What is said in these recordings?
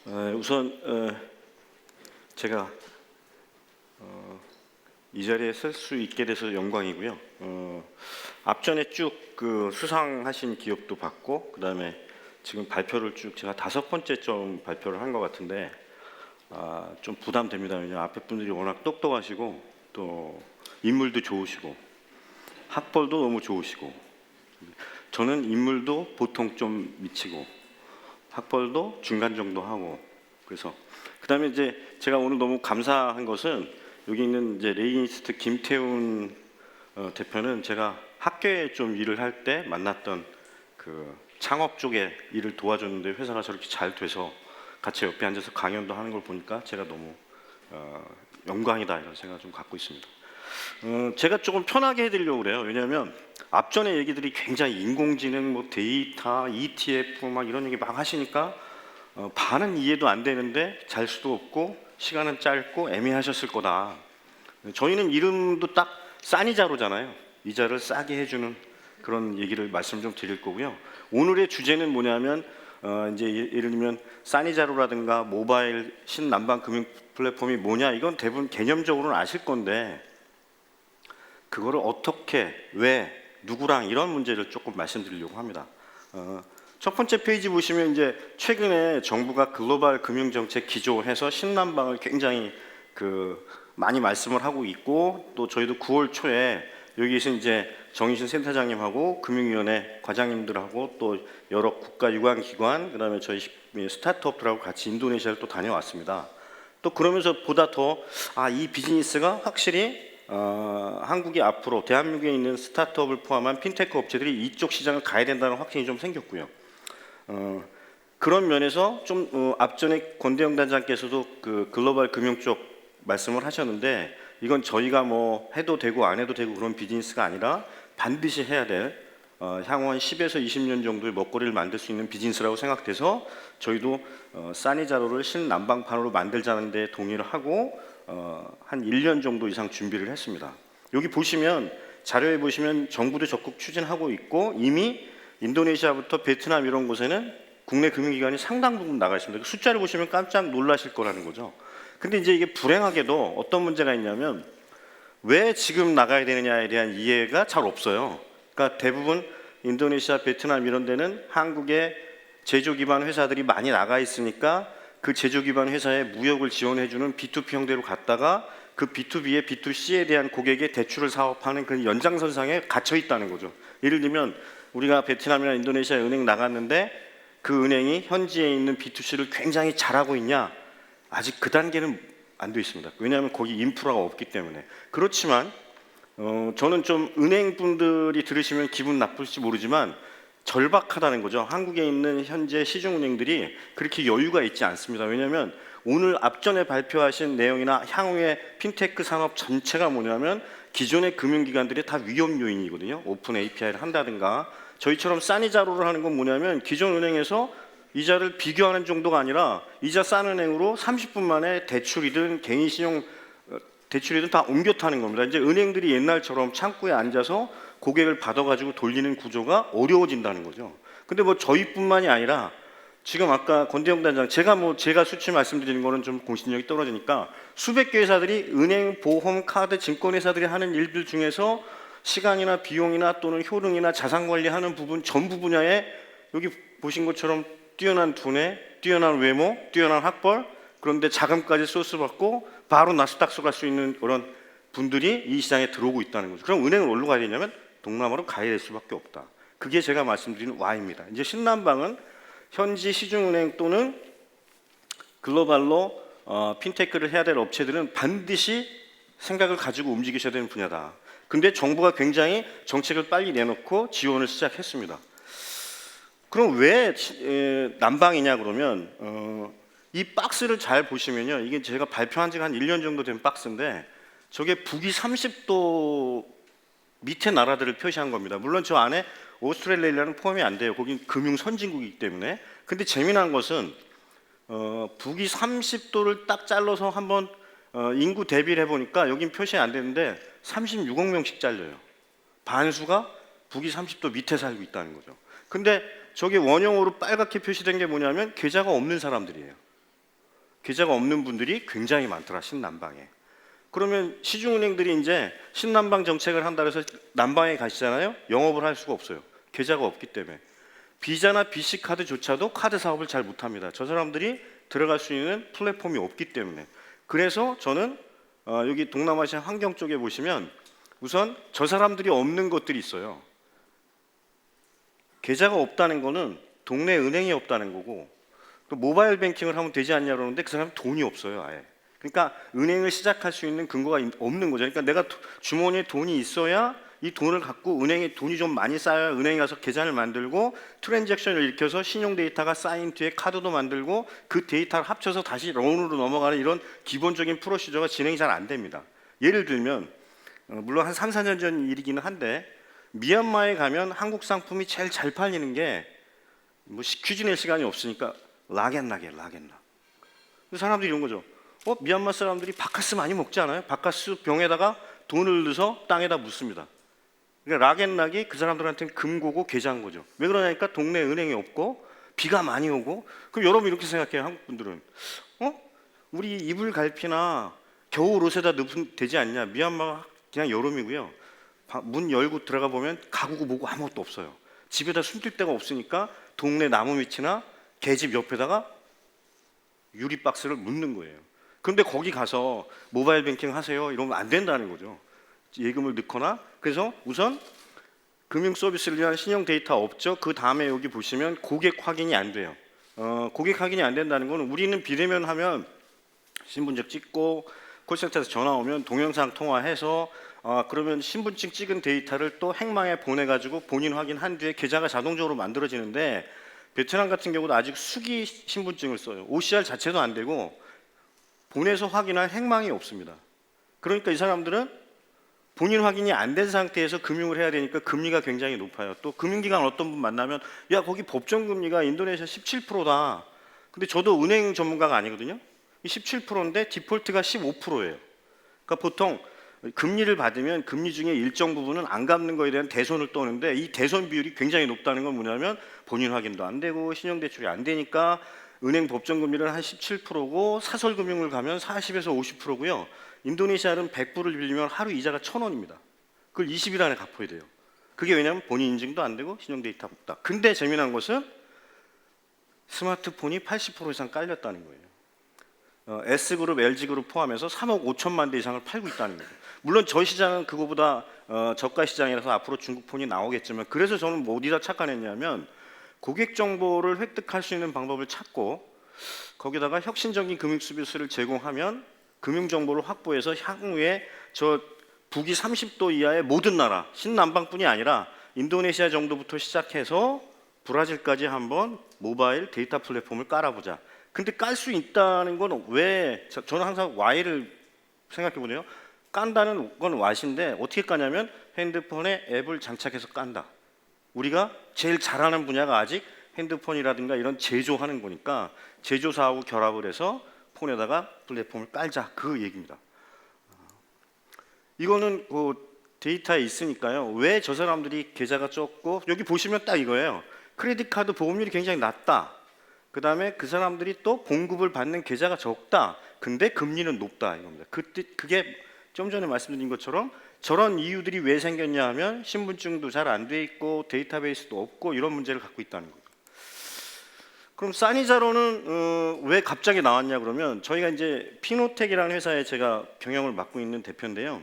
우선 제가 이 자리에 설 수 있게 돼서 영광이고요. 앞전에 쭉 그 수상하신 기업도 봤고, 그다음에 지금 발표를 쭉 제가 5번째 좀 발표를 한 것 같은데 좀 부담됩니다. 왜냐하면 앞에 분들이 워낙 똑똑하시고 또 인물도 좋으시고 학벌도 너무 좋으시고, 저는 인물도 보통 좀 미치고 학벌도 중간 정도 하고, 그래서 그다음에 이제 제가 오늘 너무 감사한 것은 여기 있는 이제 레이니스트 김태훈 대표는 제가 학교에 좀 일을 할 때 만났던 그 창업 쪽에 일을 도와줬는데 회사가 저렇게 잘 돼서 같이 옆에 앉아서 강연도 하는 걸 보니까 제가 너무 영광이다 이런 생각을 좀 갖고 있습니다. 제가 조금 편하게 해드리려고 그래요. 왜냐하면 앞전에 얘기들이 굉장히 인공지능, 뭐 데이터, ETF 막 이런 얘기 막 하시니까 반은 이해도 안 되는데 잘 수도 없고 시간은 짧고 애매하셨을 거다. 저희는 이름도 딱 싸니자로잖아요. 이자를 싸게 해주는 그런 얘기를 말씀 좀 드릴 거고요. 오늘의 주제는 뭐냐면 이제 예를 들면 싸니자로라든가 모바일 신남방 금융 플랫폼이 뭐냐, 이건 대부분 개념적으로는 아실 건데 그거를 어떻게, 왜, 누구랑 이런 문제를 조금 말씀드리려고 합니다. 첫 번째 페이지 보시면 이제 최근에 정부가 글로벌 금융정책 기조해서 신남방을 굉장히 많이 말씀을 하고 있고, 또 저희도 9월 초에 여기에서 이제 정의신 센터장님하고 금융위원회 과장님들하고 또 여러 국가 유관기관, 그다음에 저희 스타트업들하고 같이 인도네시아를 또 다녀왔습니다. 또 그러면서 보다 더 이 비즈니스가 확실히 한국이 앞으로 대한민국에 있는 스타트업을 포함한 핀테크 업체들이 이쪽 시장을 가야 된다는 확신이 좀 생겼고요. 그런 면에서 좀 앞전에 권대영 단장께서도 그 글로벌 금융 쪽 말씀을 하셨는데, 이건 저희가 뭐 해도 되고 안 해도 되고 그런 비즈니스가 아니라 반드시 해야 될 향후 한 10에서 20년 정도의 먹거리를 만들 수 있는 비즈니스라고 생각돼서 저희도 싸니자로를 신남방판으로 만들자는 데 동의를 하고 한 1년 정도 이상 준비를 했습니다. 여기 보시면 자료에 보시면 정부도 적극 추진하고 있고, 이미 인도네시아부터 베트남 이런 곳에는 국내 금융기관이 상당 부분 나가 있습니다. 그 숫자를 보시면 깜짝 놀라실 거라는 거죠. 근데 이제 이게 불행하게도 어떤 문제가 있냐면 왜 지금 나가야 되느냐에 대한 이해가 잘 없어요. 그러니까 대부분 인도네시아, 베트남 이런 데는 한국의 제조 기반 회사들이 많이 나가 있으니까 그 제조 기반 회사에 무역을 지원해주는 B2B 형태로 갔다가 그 B2B에 B2C에 대한 고객의 대출을 사업하는 그 연장선상에 갇혀 있다는 거죠. 예를 들면 우리가 베트남이나 인도네시아 은행 나갔는데 그 은행이 현지에 있는 B2C를 굉장히 잘하고 있냐? 아직 그 단계는 안 돼 있습니다. 왜냐하면 거기 인프라가 없기 때문에. 그렇지만 저는 좀 은행 분들이 들으시면 기분 나쁠지 모르지만 절박하다는 거죠. 한국에 있는 현재 시중은행들이 그렇게 여유가 있지 않습니다. 왜냐하면 오늘 앞전에 발표하신 내용이나 향후의 핀테크 산업 전체가 뭐냐면 기존의 금융기관들이 다 위험 요인이거든요. 오픈 API를 한다든가, 저희처럼 싸니자로를 하는 건 뭐냐면 기존 은행에서 이자를 비교하는 정도가 아니라 이자 싼 은행으로 30분 만에 대출이든 개인 신용 대출이든 다 옮겨 타는 겁니다. 이제 은행들이 옛날처럼 창구에 앉아서 고객을 받아가지고 돌리는 구조가 어려워진다는 거죠. 근데 뭐 저희뿐만이 아니라 지금 아까 권대영 단장, 제가 수치 말씀드리는 거는 좀 공신력이 떨어지니까 수백 개 회사들이 은행, 보험, 카드, 증권 회사들이 하는 일들 중에서 시간이나 비용이나 또는 효능이나 자산 관리하는 부분 전부 분야에 여기 보신 것처럼 뛰어난 두뇌, 뛰어난 외모, 뛰어난 학벌, 그런데 자금까지 소스받고 바로 나스닥스 갈 수 있는 그런 분들이 이 시장에 들어오고 있다는 거죠. 그럼 은행을 어디로 가야 되냐면 동남아로 가야 될 수밖에 없다. 그게 제가 말씀드리는 Y입니다. 이제 신남방은 현지 시중은행 또는 글로벌로 핀테크를 해야 될 업체들은 반드시 생각을 가지고 움직이셔야 되는 분야다. 근데 정부가 굉장히 정책을 빨리 내놓고 지원을 시작했습니다. 그럼 왜 남방이냐 그러면 이 박스를 잘 보시면요, 이게 제가 발표한 지가 한 1년 정도 된 박스인데 저게 북위 30도 밑에 나라들을 표시한 겁니다. 물론 저 안에 오스트레일리아는 포함이 안 돼요. 거긴 금융 선진국이기 때문에. 근데 재미난 것은 북위 30도를 딱 잘라서 한번 인구 대비를 해보니까 여긴 표시 안 되는데 36억 명씩 잘려요. 반수가 북위 30도 밑에 살고 있다는 거죠. 근데 저게 원형으로 빨갛게 표시된 게 뭐냐면 계좌가 없는 사람들이에요. 계좌가 없는 분들이 굉장히 많더라, 신남방에. 그러면 시중은행들이 이제 신남방 정책을 한다 해서 남방에 가시잖아요. 영업을 할 수가 없어요. 계좌가 없기 때문에. 비자나 BC 카드조차도 카드 사업을 잘 못합니다. 저 사람들이 들어갈 수 있는 플랫폼이 없기 때문에. 그래서 저는 여기 동남아시아 환경 쪽에 보시면 우선 저 사람들이 없는 것들이 있어요. 계좌가 없다는 거는 동네 은행이 없다는 거고, 또 모바일 뱅킹을 하면 되지 않냐 그러는데 그 사람은 돈이 없어요, 아예. 그러니까 은행을 시작할 수 있는 근거가 없는 거죠. 그러니까 내가 주머니에 돈이 있어야 이 돈을 갖고 은행에 돈이 좀 많이 쌓여야 은행에 가서 계좌를 만들고 트랜잭션을 일으켜서 신용 데이터가 쌓인 뒤에 카드도 만들고 그 데이터를 합쳐서 다시 론으로 넘어가는 이런 기본적인 프로시저가 진행이 잘 안 됩니다. 예를 들면 물론 한 3, 4년 전 일이기는 한데 미얀마에 가면 한국 상품이 제일 잘 팔리는 게 뭐 퀴즈 낼 시간이 없으니까 라겐나게 라겐나. 사람들이 이런 거죠. 미얀마 사람들이 바카스 많이 먹지 않아요? 바카스 병에다가 돈을 넣어서 땅에다 묻습니다. 그러니까 락앤락이 그 사람들한테는 금고고 계좌인 거죠. 왜 그러냐니까 동네 은행이 없고 비가 많이 오고. 그럼 여러분 이렇게 생각해요, 한국 분들은. 우리 이불 갈피나 겨울 옷에다 넣으면 되지 않냐. 미얀마가 그냥 여름이고요. 문 열고 들어가 보면 가구고 뭐고 아무것도 없어요. 집에다 숨길 데가 없으니까 동네 나무 밑이나 계집 옆에다가 유리 박스를 묻는 거예요. 그런데 거기 가서 모바일 뱅킹 하세요 이러면 안 된다는 거죠. 예금을 넣거나. 그래서 우선 금융 서비스를 위한 신용 데이터 없죠. 그 다음에 여기 보시면 고객 확인이 안 돼요. 고객 확인이 안 된다는 거는 우리는 비대면 하면 신분증 찍고 콜센터에서 전화 오면 동영상 통화해서 그러면 신분증 찍은 데이터를 또 행망에 보내가지고 본인 확인한 뒤에 계좌가 자동적으로 만들어지는데 베트남 같은 경우도 아직 수기 신분증을 써요. OCR 자체도 안 되고 보내서 확인할 행망이 없습니다. 그러니까 이 사람들은 본인 확인이 안 된 상태에서 금융을 해야 되니까 금리가 굉장히 높아요. 또 금융기관 어떤 분 만나면 야 거기 법정 금리가 인도네시아 17%다. 근데 저도 은행 전문가가 아니거든요. 17%인데 디폴트가 15%예요. 그러니까 보통 금리를 받으면 금리 중에 일정 부분은 안 갚는 거에 대한 대손을 떠는데 이 대손 비율이 굉장히 높다는 건 뭐냐면 본인 확인도 안 되고 신용대출이 안 되니까 은행 법정 금리는 한 17%고 사설금융을 가면 40에서 50%고요. 인도네시아는 100불을 빌리면 하루 이자가 1,000원입니다. 그걸 20일 안에 갚아야 돼요. 그게 왜냐하면 본인 인증도 안 되고 신용 데이터 없다. 근데 재미난 것은 스마트폰이 80% 이상 깔렸다는 거예요. S그룹, LG그룹 포함해서 3억 5천만 대 이상을 팔고 있다는 거예요. 물론 저 시장은 그거보다 저가 시장이라서 앞으로 중국 폰이 나오겠지만 그래서 저는 뭐 어디다 착안했냐면 고객 정보를 획득할 수 있는 방법을 찾고 거기다가 혁신적인 금융 서비스를 제공하면 금융 정보를 확보해서 향후에 저 북위 30도 이하의 모든 나라 신남방뿐이 아니라 인도네시아 정도부터 시작해서 브라질까지 한번 모바일 데이터 플랫폼을 깔아보자. 근데 깔 수 있다는 건 왜 저는 항상 Y를 생각해 보네요. 깐다는 건 Y인데 어떻게 까냐면 핸드폰에 앱을 장착해서 깐다. 우리가 제일 잘하는 분야가 아직 핸드폰이라든가 이런 제조하는 거니까 제조사하고 결합을 해서 폰에다가 플랫폼을 깔자 그 얘기입니다. 이거는 그 데이터에 있으니까요. 왜 저 사람들이 계좌가 적고 여기 보시면 딱 이거예요. 크레딧 카드 보험률이 굉장히 낮다. 그 다음에 그 사람들이 또 공급을 받는 계좌가 적다. 근데 금리는 높다 이겁니다. 그게 좀 전에 말씀드린 것처럼 저런 이유들이 왜 생겼냐 하면 신분증도 잘 안 돼 있고 데이터베이스도 없고 이런 문제를 갖고 있다는 거예요. 그럼 사니자로는 왜 갑자기 나왔냐 그러면 저희가 이제 피노텍이라는 회사에 제가 경영을 맡고 있는 대표인데요.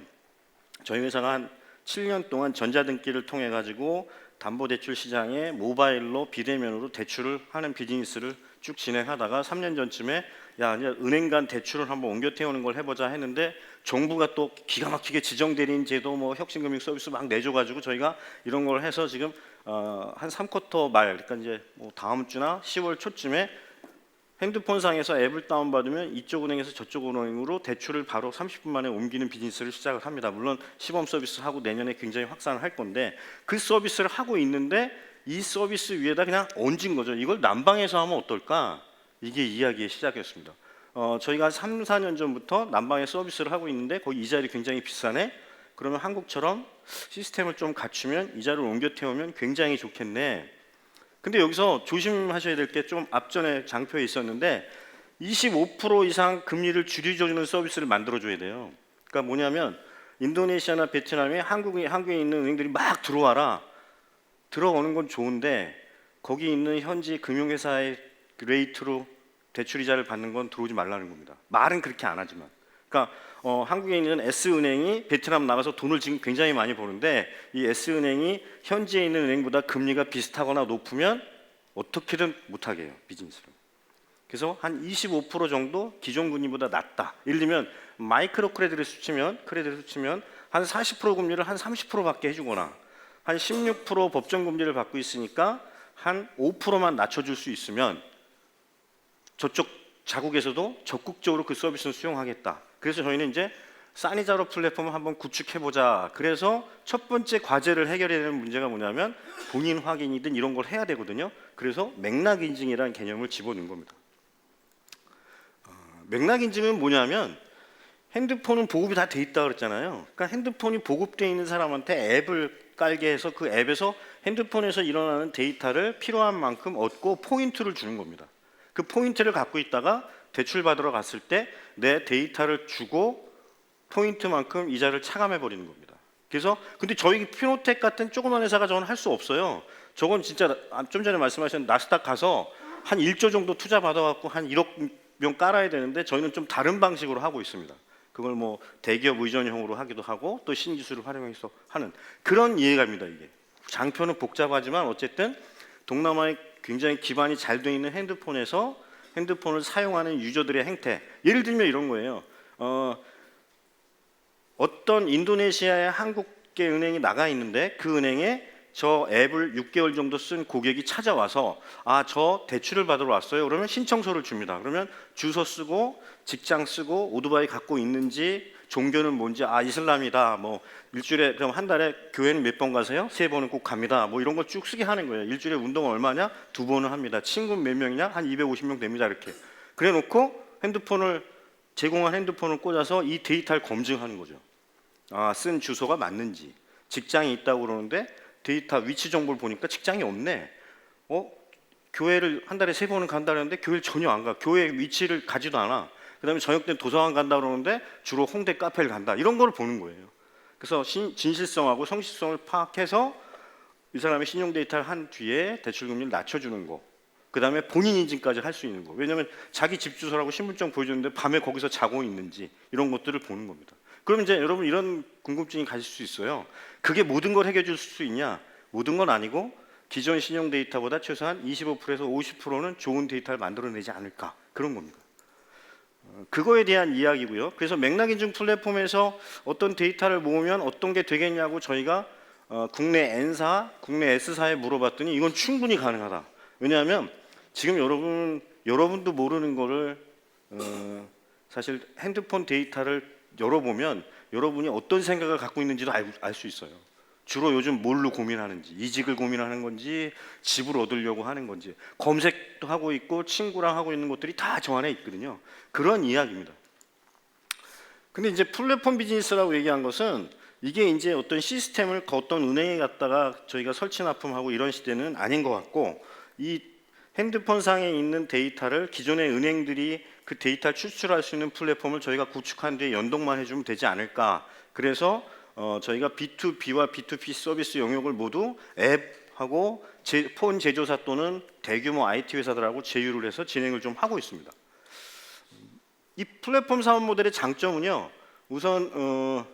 저희 회사가 한 7년 동안 전자등기를 통해 가지고 담보대출 시장에 모바일로 비대면으로 대출을 하는 비즈니스를 쭉 진행하다가 3년 전쯤에 야 이제 은행 간 대출을 한번 옮겨 태우는 걸 해보자 했는데 정부가 또 기가 막히게 지정대리인 제도 뭐 혁신금융 서비스 막 내줘가지고 저희가 이런 걸 해서 지금 한 3쿼터 말 그러니까 이제 뭐 다음 주나 10월 초쯤에 핸드폰상에서 앱을 다운받으면 이쪽 은행에서 저쪽 은행으로 대출을 바로 30분 만에 옮기는 비즈니스를 시작을 합니다. 물론 시범 서비스 하고 내년에 굉장히 확산을 할 건데 그 서비스를 하고 있는데 이 서비스 위에다 그냥 얹은 거죠. 이걸 난방에서 하면 어떨까? 이게 이야기의 시작이었습니다. 저희가 한 3, 4년 전부터 난방에 서비스를 하고 있는데 거기 이자율이 굉장히 비싸네? 그러면 한국처럼 시스템을 좀 갖추면 이자를 옮겨 태우면 굉장히 좋겠네. 근데 여기서 조심하셔야 될 게 좀 앞전에 장표에 있었는데 25% 이상 금리를 줄여주는 서비스를 만들어줘야 돼요. 그러니까 뭐냐면 인도네시아나 베트남에 한국에 있는 은행들이 막 들어오는 건 좋은데 거기 있는 현지 금융회사의 레이트로 대출 이자를 받는 건 들어오지 말라는 겁니다. 말은 그렇게 안 하지만. 그러니까 한국에 있는 S은행이 베트남 나가서 돈을 지금 굉장히 많이 버는데 이 S은행이 현지에 있는 은행보다 금리가 비슷하거나 높으면 어떻게든 못하게 해요, 비즈니스를. 그래서 한 25% 정도 기존 금리보다 낮다. 예를 들면 마이크로 크레딧을 수치면 한 40% 금리를 한 30% 받게 해주거나 한 16% 법정 금리를 받고 있으니까 한 5%만 낮춰줄 수 있으면 저쪽 자국에서도 적극적으로 그 서비스를 수용하겠다. 그래서 저희는 이제 싸니자로 플랫폼을 한번 구축해보자. 그래서 첫 번째 과제를 해결해야 되는 문제가 뭐냐면 본인 확인이든 이런 걸 해야 되거든요. 그래서 맥락 인증이라는 개념을 집어넣은 겁니다. 맥락 인증은 뭐냐면 핸드폰은 보급이 다 돼 있다고 그랬잖아요. 그러니까 핸드폰이 보급되어 있는 사람한테 앱을 깔게 해서 그 앱에서 핸드폰에서 일어나는 데이터를 필요한 만큼 얻고 포인트를 주는 겁니다. 그 포인트를 갖고 있다가 대출 받으러 갔을 때 내 데이터를 주고 포인트만큼 이자를 차감해 버리는 겁니다. 그래서 근데 저희 피노텍 같은 조그만 회사가 저건 할 수 없어요. 저건 진짜 좀 전에 말씀하신 나스닥 가서 한 1조 정도 투자 받아갖고 한 1억 명 깔아야 되는데 저희는 좀 다른 방식으로 하고 있습니다. 그걸 뭐 대기업 의존형으로 하기도 하고 또 신기술을 활용해서 하는 그런 이해갑니다. 이게 장표는 복잡하지만 어쨌든 동남아에 굉장히 기반이 잘 돼 있는 핸드폰을 사용하는 유저들의 행태. 예를 들면 이런 거예요. 어떤 인도네시아의 한국계 은행이 나가 있는데 그 은행에 저 앱을 6개월 정도 쓴 고객이 찾아와서 저 대출을 받으러 왔어요. 그러면 신청서를 줍니다. 그러면 주소 쓰고 직장 쓰고 오토바이 갖고 있는지 종교는 뭔지 이슬람이다. 뭐 일주일에 그럼 한 달에 교회는 몇 번 가세요? 3번은 꼭 갑니다. 뭐 이런 걸 쭉 쓰게 하는 거예요. 일주일에 운동은 얼마냐? 2번은 합니다. 친구 몇 명이냐? 한 250명 됩니다. 이렇게. 그래 놓고 제공한 핸드폰을 꽂아서 이 데이터를 검증하는 거죠. 쓴 주소가 맞는지. 직장이 있다고 그러는데 데이터 위치 정보를 보니까 직장이 없네. 교회를 한 달에 3번은 간다는데 교회를 전혀 안 가. 교회 위치를 가지도 않아. 그다음에 저녁 때 도서관 간다 그러는데 주로 홍대 카페를 간다. 이런 걸 보는 거예요. 그래서 진실성하고 성실성을 파악해서 이 사람의 신용 데이터를 한 뒤에 대출 금리를 낮춰주는 거. 그다음에 본인 인증까지 할 수 있는 거. 왜냐하면 자기 집 주소라고 신분증 보여주는데 밤에 거기서 자고 있는지 이런 것들을 보는 겁니다. 그럼 이제 여러분 이런 궁금증이 가질 수 있어요. 그게 모든 걸 해결해 줄 수 있냐? 모든 건 아니고 기존 신용 데이터보다 최소한 25%에서 50%는 좋은 데이터를 만들어내지 않을까 그런 겁니다. 그거에 대한 이야기고요. 그래서 맥락인증 플랫폼에서 어떤 데이터를 모으면 어떤 게 되겠냐고 저희가 국내 N사, 국내 S사에 물어봤더니 이건 충분히 가능하다. 왜냐하면 지금 여러분도 모르는 거를 사실 핸드폰 데이터를 열어보면 여러분이 어떤 생각을 갖고 있는지도 알 수 있어요. 주로 요즘 뭘로 고민하는지, 이직을 고민하는 건지, 집을 얻으려고 하는 건지, 검색도 하고 있고 친구랑 하고 있는 것들이 다 저 안에 있거든요. 그런 이야기입니다. 근데 이제 플랫폼 비즈니스라고 얘기한 것은 이게 이제 어떤 시스템을 어떤 은행에 갔다가 저희가 설치 납품하고 이런 시대는 아닌 것 같고 이 핸드폰 상에 있는 데이터를 기존의 은행들이 그 데이터를 추출할 수 있는 플랫폼을 저희가 구축한 뒤에 연동만 해주면 되지 않을까. 그래서 저희가 B2B와 B2B 서비스 영역을 모두 앱하고 폰 제조사 또는 대규모 IT 회사들하고 제휴를 해서 진행을 좀 하고 있습니다. 이 플랫폼 사업 모델의 장점은요. 우선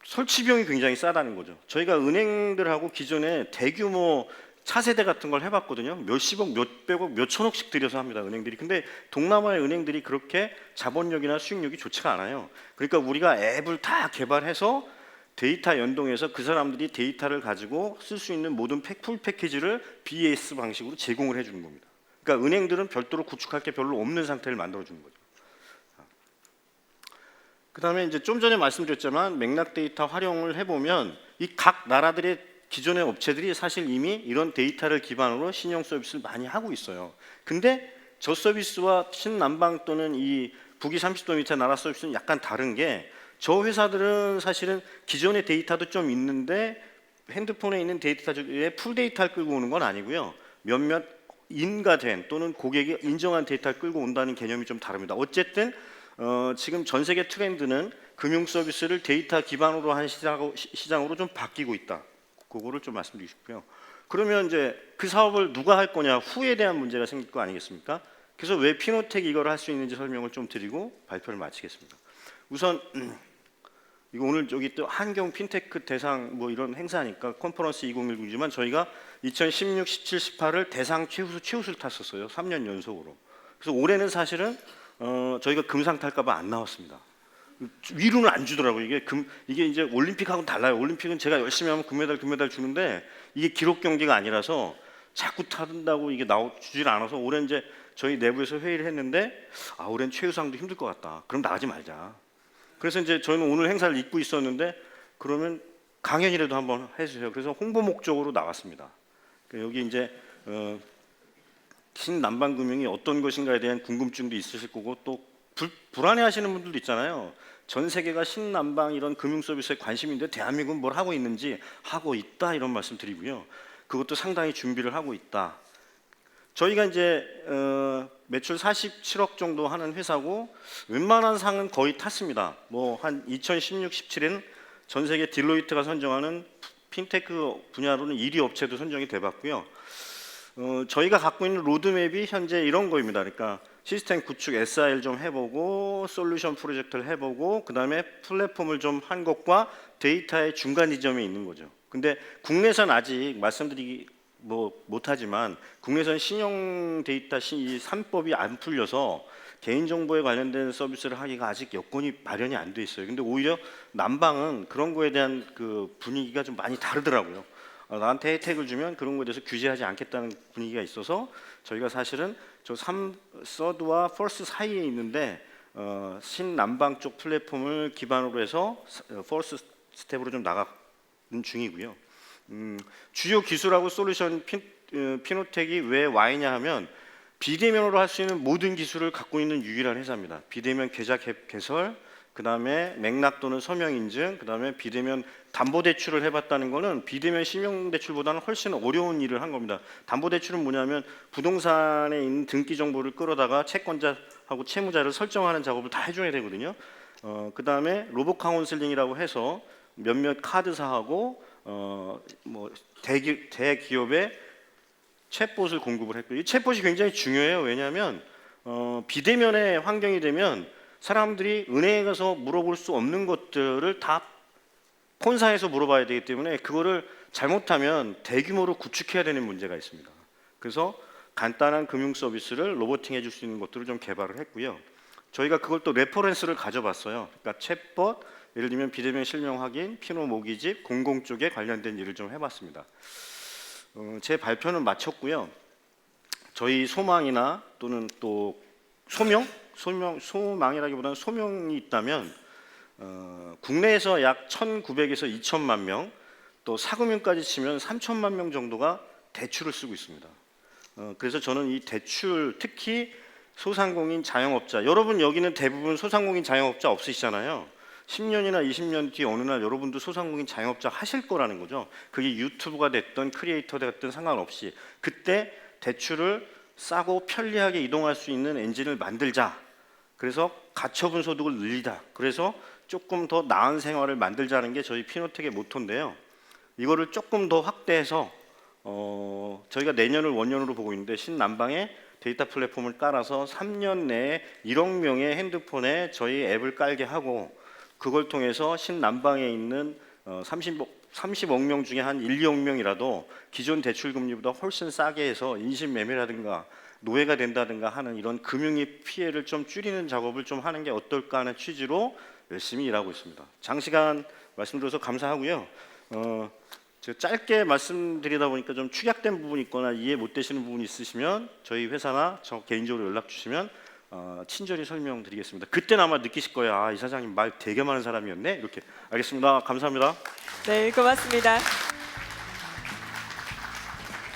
설치 비용이 굉장히 싸다는 거죠. 저희가 은행들하고 기존에 대규모 차세대 같은 걸 해봤거든요. 몇십억, 몇백억, 몇천억씩 들여서 합니다. 은행들이. 근데 동남아의 은행들이 그렇게 자본력이나 수익력이 좋지가 않아요. 그러니까 우리가 앱을 다 개발해서 데이터 연동해서 그 사람들이 데이터를 가지고 쓸 수 있는 모든 풀 패키지를 BAS 방식으로 제공을 해주는 겁니다. 그러니까 은행들은 별도로 구축할 게 별로 없는 상태를 만들어주는 거죠. 그 다음에 이제 좀 전에 말씀드렸지만 맥락 데이터 활용을 해보면 이 각 나라들의 기존의 업체들이 사실 이미 이런 데이터를 기반으로 신용 서비스를 많이 하고 있어요. 근데 저 서비스와 신남방 또는 이 북위 30도 밑에 나라 서비스는 약간 다른 게 저 회사들은 사실은 기존의 데이터도 좀 있는데 핸드폰에 있는 데이터 중에 풀 데이터를 끌고 오는 건 아니고요. 몇몇 인가된 또는 고객이 인정한 데이터를 끌고 온다는 개념이 좀 다릅니다. 어쨌든 지금 전 세계 트렌드는 금융 서비스를 데이터 기반으로 한 시장으로 좀 바뀌고 있다. 그거를 좀 말씀드리고 싶고요. 그러면 이제 그 사업을 누가 할 거냐, 후에 대한 문제가 생길 거 아니겠습니까? 그래서 왜 피노텍이 이걸 할 수 있는지 설명을 좀 드리고 발표를 마치겠습니다. 우선 이거 오늘 여기 또 한경 핀테크 대상 뭐 이런 행사니까 컨퍼런스 2019이지만 저희가 2016, 17, 18을 대상 최우수를 탔었어요. 3년 연속으로. 그래서 올해는 사실은 저희가 금상 탈까봐 안 나왔습니다. 위로는 안 주더라고요. 이게 이제 올림픽하고는 달라요. 올림픽은 제가 열심히 하면 금메달 주는데 이게 기록 경기가 아니라서 자꾸 타든다고 이게 주질 않아서 올해 이제 저희 내부에서 회의를 했는데 올해는 최우상도 힘들 것 같다. 그럼 나가지 말자. 그래서 이제 저희는 오늘 행사를 잊고 있었는데 그러면 강연이라도 한번 해주세요. 그래서 홍보 목적으로 나왔습니다. 여기 이제 신남방금융이 어떤 것인가에 대한 궁금증도 있으실 거고 또 불안해하시는 분들도 있잖아요. 전 세계가 신남방 이런 금융 서비스에 관심이 있는데 대한민국은 뭘 하고 있는지 하고 있다 이런 말씀 드리고요. 그것도 상당히 준비를 하고 있다. 저희가 이제 매출 47억 정도 하는 회사고 웬만한 상은 거의 탔습니다. 뭐 한 2016, 17에는 전 세계 딜로이트가 선정하는 핀테크 분야로는 1위 업체도 선정이 돼봤고요. 저희가 갖고 있는 로드맵이 현재 이런 거입니다. 그러니까 시스템 구축 SI를 좀 해보고 솔루션 프로젝트를 해보고 그 다음에 플랫폼을 좀 한 것과 데이터의 중간 지점에 있는 거죠. 근데 국내선 아직 말씀드리기 못하지만 국내선 신용 데이터 이 3법이 안 풀려서 개인정보에 관련된 서비스를 하기가 아직 여건이 마련이 안 돼 있어요. 근데 오히려 남방은 그런 거에 대한 그 분위기가 좀 많이 다르더라고요. 나한테 혜택을 주면 그런 거에 대해서 규제하지 않겠다는 분위기가 있어서 저희가 사실은 저 서드와 퍼스트 사이에 있는데 신남방 쪽 플랫폼을 기반으로 해서 퍼스트 스텝으로 좀 나가는 중이고요. 주요 기술하고 솔루션 피노텍이 왜 와이냐 하면 비대면으로 할 수 있는 모든 기술을 갖고 있는 유일한 회사입니다. 비대면 계좌 개설, 그 다음에 맥락 또는 서명 인증, 그 다음에 비대면 담보대출을 해봤다는 거는 비대면 신용대출보다는 훨씬 어려운 일을 한 겁니다. 담보대출은 뭐냐면 부동산에 있는 등기 정보를 끌어다가 채권자하고 채무자를 설정하는 작업을 다 해줘야 되거든요. 그 다음에 로봇 카운슬링이라고 해서 몇몇 카드사하고 대기업에 챗봇을 공급을 했고 이 챗봇이 굉장히 중요해요. 왜냐하면 비대면의 환경이 되면 사람들이 은행에 가서 물어볼 수 없는 것들을 다 폰사에서 물어봐야 되기 때문에 그거를 잘못하면 대규모로 구축해야 되는 문제가 있습니다. 그래서 간단한 금융 서비스를 로보팅 해줄 수 있는 것들을 좀 개발을 했고요. 저희가 그걸 또 레퍼런스를 가져봤어요. 그러니까 챗봇, 예를 들면 비대면 실명 확인, 피노 모기집, 공공 쪽에 관련된 일을 좀 해봤습니다. 제 발표는 마쳤고요. 저희 소망이나 또는 또 소망이라기보다는 소명이 있다면 국내에서 약 1,900에서 2천만 명, 또 사금융까지 치면 3천만 명 정도가 대출을 쓰고 있습니다. 그래서 저는 이 대출, 특히 소상공인 자영업자, 여러분 여기는 대부분 소상공인 자영업자 없으시잖아요. 10년이나 20년 뒤 어느 날 여러분도 소상공인 자영업자 하실 거라는 거죠. 그게 유튜브가 됐든 크리에이터가 됐든 상관없이 그때 대출을 싸고 편리하게 이동할 수 있는 엔진을 만들자. 그래서 가처분 소득을 늘리자. 그래서 조금 더 나은 생활을 만들자는 게 저희 피노텍의 모토인데요. 이거를 조금 더 확대해서 저희가 내년을 원년으로 보고 있는데 신남방에 데이터 플랫폼을 깔아서 3년 내에 1억 명의 핸드폰에 저희 앱을 깔게 하고 그걸 통해서 신남방에 있는 30억 명 중에 한 1, 2억 명이라도 기존 대출 금리보다 훨씬 싸게 해서 인신매매라든가 노예가 된다든가 하는 이런 금융의 피해를 좀 줄이는 작업을 좀 하는 게 어떨까 하는 취지로 열심히 일하고 있습니다. 장시간 말씀드려서 감사하고요. 제가 짧게 말씀드리다 보니까 좀 축약된 부분이 있거나 이해 못 되시는 부분이 있으시면 저희 회사나 저 개인적으로 연락 주시면 친절히 설명드리겠습니다. 그때는 아마 느끼실 거예요. 이 사장님 말 되게 많은 사람이었네. 이렇게. 알겠습니다. 감사합니다. 네, 고맙습니다.